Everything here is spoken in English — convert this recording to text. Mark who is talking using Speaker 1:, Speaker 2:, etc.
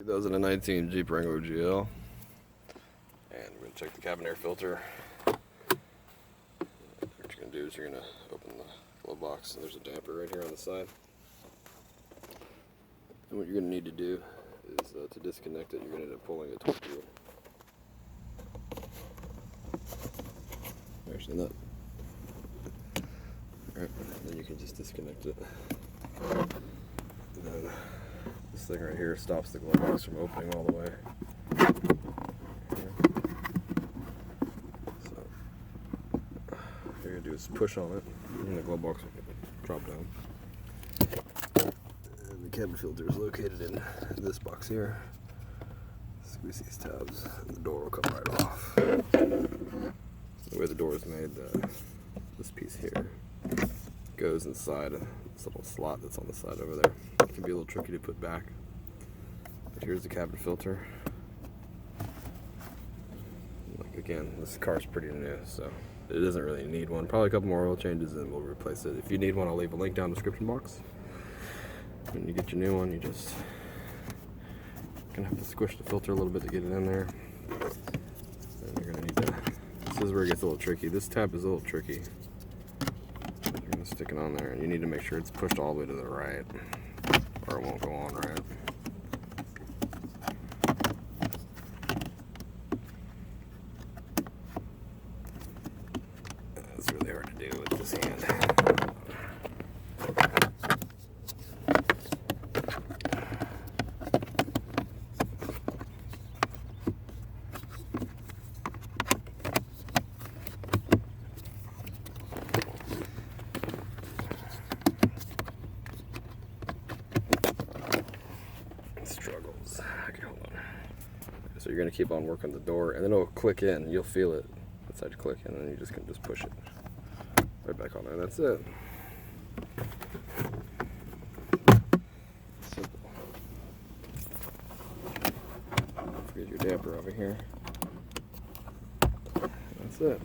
Speaker 1: 2019 Jeep Wrangler GL, and we're going to check the cabin air filter. What you're going to do is you're going to open the glove box, and there's a damper right here on the side. And what you're going to need to do is to disconnect it, you're going to end up pulling a torque wheel. There's the nut. Alright, then you can just disconnect it. And then this thing right here stops the glove box from opening all the way. So, all you're going to do is push on it, and the glove box will drop down. And the cabin filter is located in this box here. Squeeze these tabs, and the door will come right off. The way the door is made, this piece here goes inside this little slot that's on the side over there. It can be a little tricky to put back. But here's the cabin filter. Like again, this car's pretty new, so it doesn't really need one. Probably a couple more oil changes and we'll replace it. If you need one, I'll leave a link down in the description box. When you get your new one, you just gonna have to squish the filter a little bit to get it in there. And you're gonna need to, this is where it gets a little tricky. This tab is a little tricky. You're gonna stick it on there, and you need to make sure it's pushed all the way to the right, or it won't go on right. It's really hard to do with this hand. Struggles. Okay, hold on. So you're gonna keep on working the door, and then it'll click in. You'll feel it. Inside click, and then you just can push it right back on there. That's it. Simple. Don't forget your damper over here. That's it.